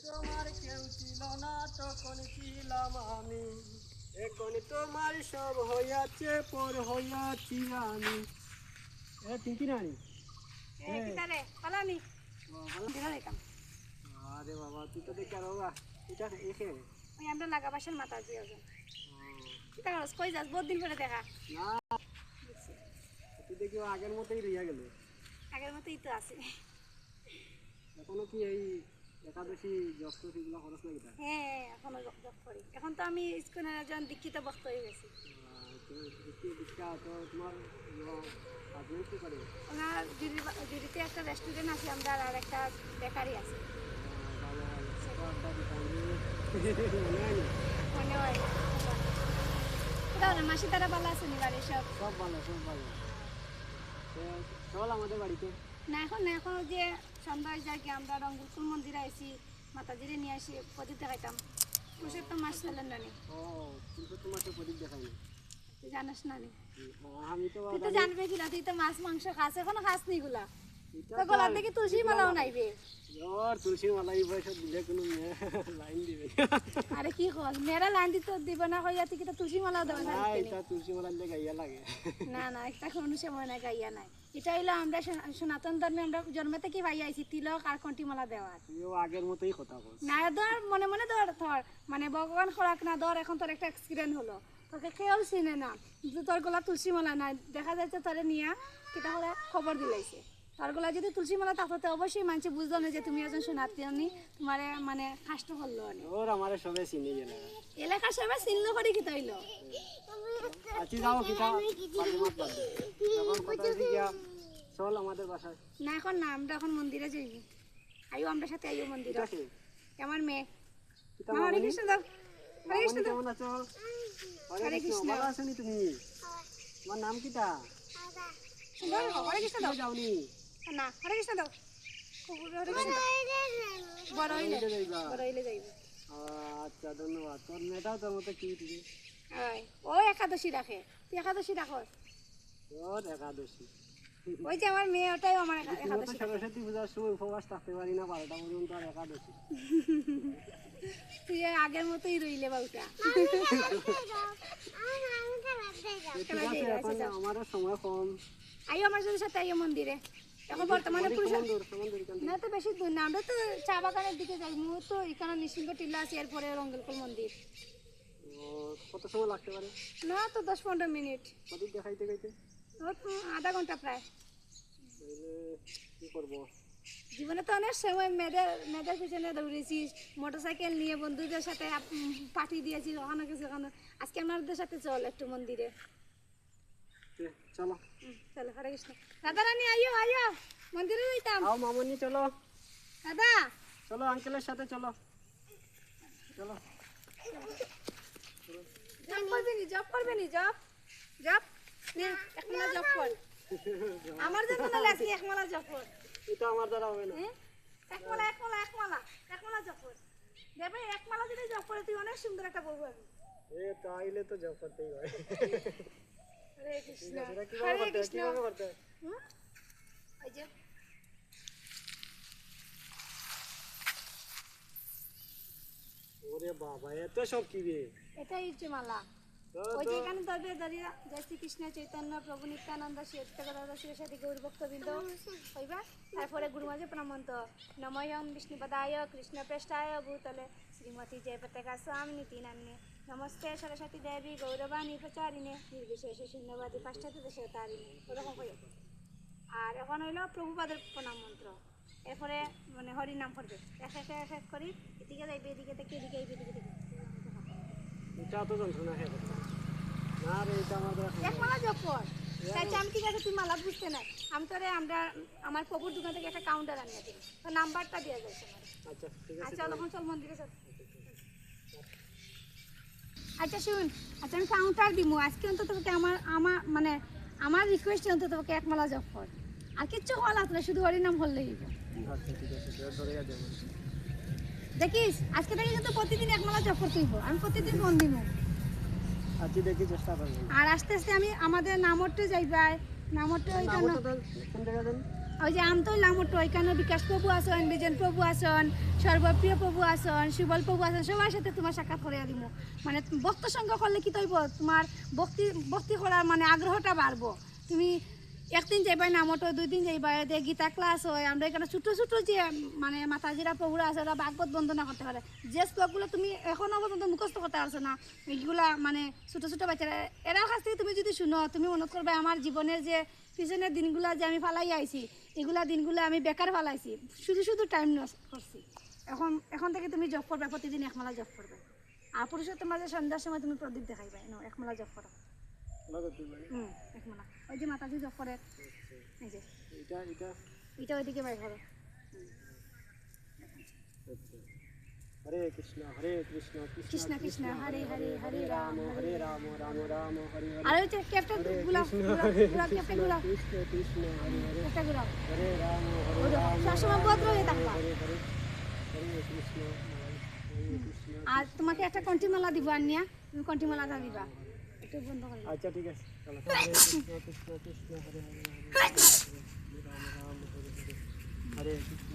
তোমার কেউ ছিল না তখন ছিলাম আমি, এখন তোমার সব হইয়াছে পর হইয়াছি আমি। ঠিক রানি আরে বাবা তুই তো দেখে আরো এটা এখে আমরা লাগা বাসার মাথা দিয়ে কই যাস বহুত দিন পরে দেখা না, তুই দেখি আগের মতোই রইয়া গেল। আগের মতোই তো আছে। এখনো কি এই একাদশী জপ এগুলো খরচ লাগে? হ্যাঁ এখনো জপ করি। এখন তো আমি স্কুলে একজন দীক্ষিত ভক্ত হয়ে গেছি। তোমার হাজবেন্ড কি করে? ওনার দিদিতে একটা রেস্টুরেন্ট আছে, আমরা আর একটা বেকারি আছে। মনে হয় মাসি তারা ভালো আছে নি? বাড়ির সব সব ভালো, সব ভালো। চল আমাদের বাড়িতে। না এখন না, এখন যে সন্ধ্যা হয়ে যায় কি আমরা রঙ্গলকুল মন্দিরে আসি, মাতাজিরে নিয়ে আসি প্রদীপ দেখাইতাম। পুরুষের তো মাছ চলেন না নি। ও কিন্তু তোমাকে প্রদীপ দেখাই না, তুই জানিস না নি? আমি তো তুই তো জানবে কি না, তুই তো মাছ মাংস খাস, এখনো খাস নি গুলা। তো গলার দেখি তুলসী মালাও নাইবে। তুলসী মালা এই বয়সে দিলে কোনো লাইন দিবে? আরে কি হল, মেয়েরা লাইন দিতে দিবে না হইয়া তুই তো তুলসী মালাও দেবে না? এটা তুলসী মালা দিয়ে গাইয়া লাগে না না, একটা কোনো সময় না গাইয়া নাই। এটা হইলো আমরা সনাতন ধর্মে আমরা জন্ম থেকে পাই আইছি তিলক আর কন্টি মালা দেওয়ার। তুইও আগের মতোই কথা বল না ধর মনে মনে ধর ধর, মানে ভগবান খোরাক না ধর। এখন তোর একটা এক্সপিরিয়েন্স হলো, তোকে কেউ চিনে না, কিন্তু তোর গলা তুলসী মালা নাই, দেখা যাচ্ছে তোরে নিয়ে কিটা হলে খবর দিলাইছে। তোর গলা যদি তুলসী মালা থাকতে অবশ্যই মানুষ বুঝলো না যে তুমি একজন সনাতনী, তোমার মানে কষ্ট করলো অনেক। ওর আমার সবাই চিনি গেল, এলাকার সবাই চিনলো করে কি তৈল। আচ্ছা যাও কিটা চল আমাদের বাসায়। না এখন না, আমরা এখন মন্দিরে যাইব। আইও আমরা সাথে, আইও মন্দিরে। আমার মেয়ে হরে কৃষ্ণ দাও, হরে কৃষ্ণ দাও। কেমন আছো? হরে কৃষ্ণ। ভালো আছো নি তুমি? তোমার নাম কিটা? হরে কৃষ্ণ দাও। যাওনি না হরে কৃষ্ণ দাও, হরে কৃষ্ণ দাও। বড় হইলে যাইব। আচ্ছা ধন্যবাদ। তোর মেয়েটাও তোর মতো কি তুমি? ও একাদশী রাখে, তুই একাদশী রাখো? তোর একাদশী ওই যে আমার মেয়ে, ওটাই আমার একাদশী। সরস্বতী পূজার সময় উপবাস থাকতে পারি না 12টা পর্যন্ত, আর একাদশী তুই আগের মতোই রইলে বাবুটা। ঠিক আছে, এখন আমারও সময় কম। আইও আমার সাথে, আইও মন্দিরে। এখন বর্তমানে না তো বেশি দূর না, আমরা তো চা বাগানের দিকে যাই। তো এখানে নিঃসিংহ টিলা আছে, এরপরে রঙ্গলকুল মন্দির। কত সময় লাগতে পারে? না তো 10-15 মিনিট। প্রদীপ দেখাইতে গাইতে আধা ঘন্টা প্রায়। কি করবো, জীবনে তো অনেক সময় মেয়েদের পিছনে দৌড়েছিস, মোটরসাইকেল নিয়ে বন্ধুদের সাথে পাঠিয়ে দিয়েছিস ওখানে কিছু ওখানে। আজকে আমাদের সাথে চল একটু মন্দিরে। চলো চলো, হরে কৃষ্ণ। দাদা রানী আইও, আইও মন্দিরে যাইতাম। আও মামনি চলো। দাদা চলো আঙ্কেলের সাথে চলো, চলো। জব করবে নি, জব করবে নি, জব জব নে এক মালা জব কর। আমার জন্য না লাগি এক মালা জব কর। এটা আমার দ্বারা হবে না। এক মালা এক মালা এক মালা এক মালা জব কর। দেবে এক মালা যদি জব করে তুই অনেক সুন্দর একটা বউ পাবি। তাইলে তো জব করতেই হয়। হরে কৃষ্ণ, হরে কৃষ্ণ। ওই যে ওরে বাবা এত সব কি রে? এটাই হচ্ছে মালা। ওই যে এখানে ধরবে দাঁড়িয়ে জয় শ্রীকৃষ্ণ চৈতন্য প্রভু নিত্যানন্দ শ্রী অদ্বৈত শিবসাদী গৌর ভক্তবৃন্দ হইবা। তারপরে গুরু মাঝে প্রণামন্ত নময়ং বিষ্ণুপদায় কৃষ্ণ প্রেষ্ঠায় ভূতলে শ্রীমতী জয় পতাকা স্বামী নীতি নান্নে নমস্তে সরস্বতী দেবী গৌরবাণী প্রচারিণে নির্বিশেষে শূন্যবাদী পাশ্চাত্য দেশের তারিণে। ওরকম হয়ে। আর এখন হইল প্রভুপাদের প্রণাম মন্ত্র। এরপরে মানে হরির নাম পড়বে, এক এক এক এক করি এদিকে যাইবে, এদিকে থেকে এদিকে আইবে, এদিকে থেকে। এটা তো যন্ত্রণা হয়ে গেছে না রে, এটা আমাদের এক মালা জপ কর। চাইছে আমি ঠিক আছে, তুই মালা বুঝতে নাই, আমি তোরে আমরা আমার প্রভুর দোকান থেকে একটা কাউন্টার আনিয়ে দিই, তো নাম্বারটা দিয়ে যাচ্ছে আমার। আচ্ছা ঠিক আছে, আচ্ছা তখন চল মন্দিরে চল। আচ্ছা শুন, আচ্ছা আমি কাউন্টার দিব আজকে, অন্তত তোকে আমার আমার মানে আমার রিকোয়েস্ট অন্তত তোকে এক মালা জপ কর। আর কিচ্ছু হল না, শুধু হরি নাম হলেই। আচ্ছা ঠিক আছে, ধরে যা দেব। দেখিস আজকে থেকে কিন্তু প্রতিদিন এক মালা জপ করতে হইব, আমি প্রতিদিন ফোন দিব। আচ্ছা দেখি চেষ্টা করব। আর আস্তে আস্তে আমি আমাদের নামতে যাইবাই, নামতে ওইখানে কোন জায়গা দেন ওই যে আমি তো লামটো এখানে বিকাশ প্রভু আসন, বিজন প্রভু আসন, সর্বপ্রিয় প্রভু আসন, সুবল প্রভু আসন, সবার সাথে তোমার সাক্ষাৎ করে দিব। মানে ভক্ত সঙ্গ করলে কি তৈব তোমার ভক্তি করার মানে আগ্রহটা বাড়বো। তুমি একদিন যাইবাই নামটো, 2 দিন যাইবাই, যে গীতা ক্লাস হয়, আমরা এখানে ছোটো ছোটো যে মানে মাতাজিরা প্রভুরা আছে ওরা ভাগবত বন্দনা করতে পারে। যে শ্লোকগুলো তুমি এখনও পর্যন্ত মুখস্থ করতে পারছো না, এইগুলা মানে ছোটো ছোটো বাচ্চারা এরাও কাছ থেকে তুমি যদি শুনো, তুমি মনে করবে আমার জীবনের যে পিছনের দিনগুলো যে আমি ফালাই আইছি, এগুলা দিনগুলো আমি বেকার ফালাইছি, শুধু শুধু টাইম নষ্ট করছি। এখন থেকে তুমি জব করবে, প্রতিদিন 1 মালা জব করবে। আর পুরুষোত্তম মাঝে সন্ধ্যার সময় তুমি প্রদীপ দেখাইবে, 1 মালা জব করো। 1 মালা। ওই যে মাতাজি জব করে, এই যে এটা ওইদিকে বাইর করো। হরে কৃষ্ণ কৃষ্ণ কৃষ্ণ হরে হরে, হরে রাম হরে রাম রাম রাম হরে হরে। আর ওই যে ক্যাপ্টেন গুলা ক্যাপ্টেন গুলা কৃষ্ণ কৃষ্ণ হরে হরে। একটা গুলা হরে রাম ওই দেখো, সবসময় ভদ্র হয়ে থাকবা। হরে হরে কৃষ্ণ আর তোমাকে একটা কণ্ঠিমালা দিব আনিয়া, তুমি কণ্ঠিমালাটা দিবা, একটু বন্ধ করে দাও। আচ্ছা ঠিক আছে চলো। হরে কৃষ্ণ কৃষ্ণ কৃষ্ণ হরে হরে, হরে রাম রাম হরে হরে, হরে কৃষ্ণ